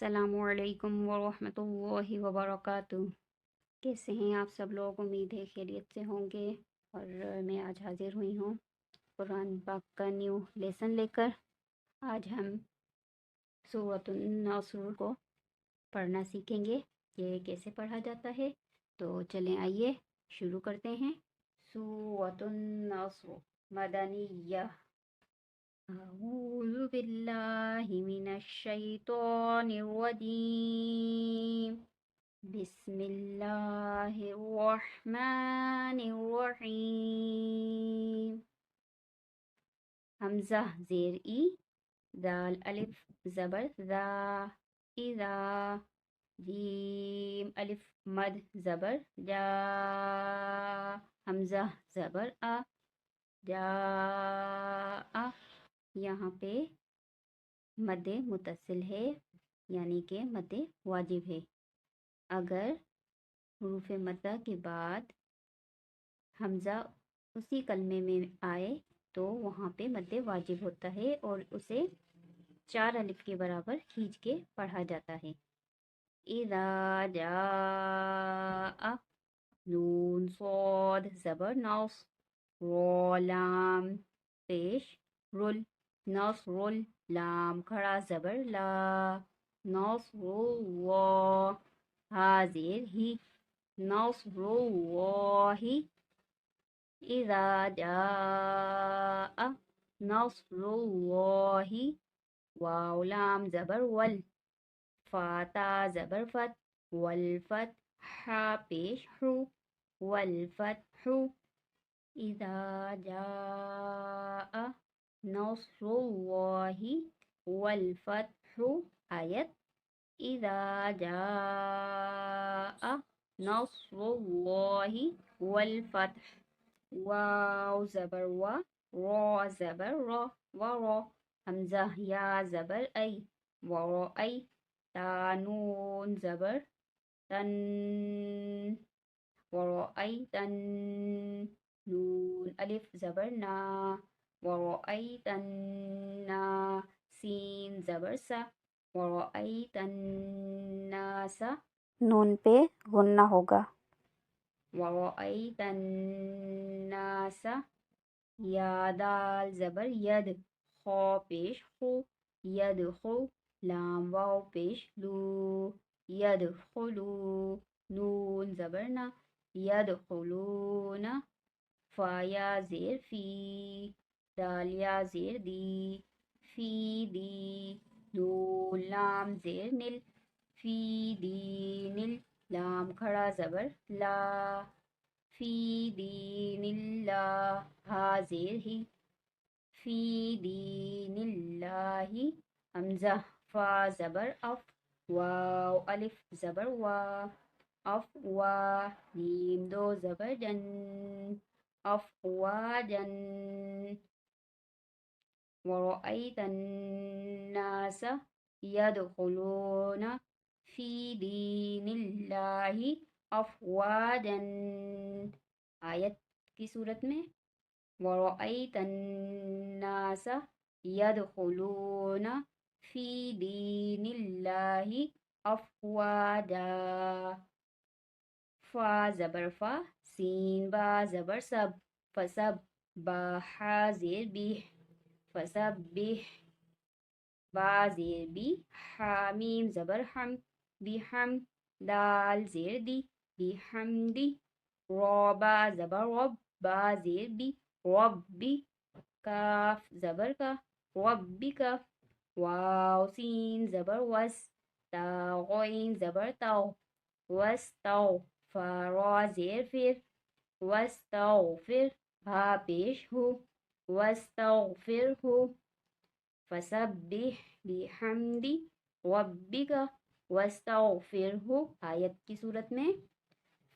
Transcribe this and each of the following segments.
السلام علیکم ورحمۃ اللہ وبرکاتہ۔ کیسے ہیں آپ سب لوگ؟ امید ہے خیریت سے ہوں گے۔ اور میں آج حاضر ہوئی ہوں قرآن پاک کا نیو لیسن لے کر۔ آج ہم سورۃ النصر کو پڑھنا سیکھیں گے، یہ کیسے پڑھا جاتا ہے۔ تو چلیں آئیے شروع کرتے ہیں۔ سورۃ النصر مدنیہ۔ أعوذ بالله من الشيطان الرجيم بسم الله الرحمن الرحيم۔ حمزہ زیر ای، دال الف زبر ذا اذا، جیم الف مد زبر جا، حمزہ زبر آ، جا آ۔ یہاں پہ مد متصل ہے، یعنی کہ مد واجب ہے۔ اگر حروف مدہ کے بعد حمزہ اسی کلمے میں آئے تو وہاں پہ مد واجب ہوتا ہے اور اسے 4 الف کے برابر کھینچ کے پڑھا جاتا ہے۔ اذا جاء، نون صاد زبر نص، را لام پیش رل، نصر لام کھڑا زبر لا، نصر اللہ، ہا زیر ہی، نصر اللہ۔ اذا جاء نصر اللہ، واو لام زبر ول، فاتا زبر فت، والفتح پیش حو، والفتح۔ اذا جاء نصر اللہ والفتح، آیت اذا جاء نصر اللہ والفتح، واو زبر وا، را زبر را، ورا، حمزہ یا زبر ای، ورای، تا نون زبر تن، ورأیتن، نون الف زبر نا، ورأیتنا، سین زبر سا، ورأیتناس، نون پہ غنہ ہوگا، ورأیتناس۔ یا دال زبر ید، خو پیش خو، ید خو، لام واو پیش لو، ید خلو، نون زبر نا، ید خلون، فا یا زیر فی، دال یا زیر دی، فی دی، نون لام زیر نل، فی دین ال، لام کھڑا زبر لا، فی دین اللہ، ہا زیر ہی، فی دین اللہ۔ حمزہ فا زبر اف، واو الف زبر وا، افوا، جیم دو زبر جن، افواجن، ورأیت الناس یدخلون فی دین اللہ افواجن، آیت کی صورت میں ورأیت الناس یدخلون فی دین اللہ افواجا، فا زبر فا، سین با زبر سب، فسب، با حا زیر بی، فسبح، با زیر بی، حامیم زبر حم، بحم، دال زیر دی، بحمدی، رابا زبر رب، با زیر بی، ربی، کاف زبر کا، ربی کا، واو سین زبر وس، تا غین زبر تو، وستو، فا زیر فر، وستغفر، بھا پیش ہو، واستغفرہ، فسبح بحمد ربک واستغفرہ، آیت کی صورت میں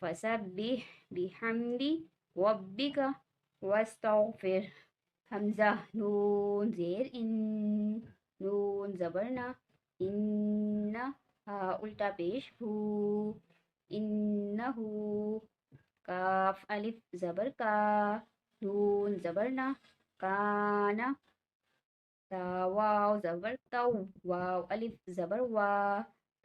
فسبح بحمد ربک واستغفر۔ حمزہ نون زیر ان، نون زبر نا، ان، ہا الٹا پیش ہو، انہو، کاف الف زبر کا، نون زبر نا، کانا، تا واو زبر تو، واو الف زبر وا،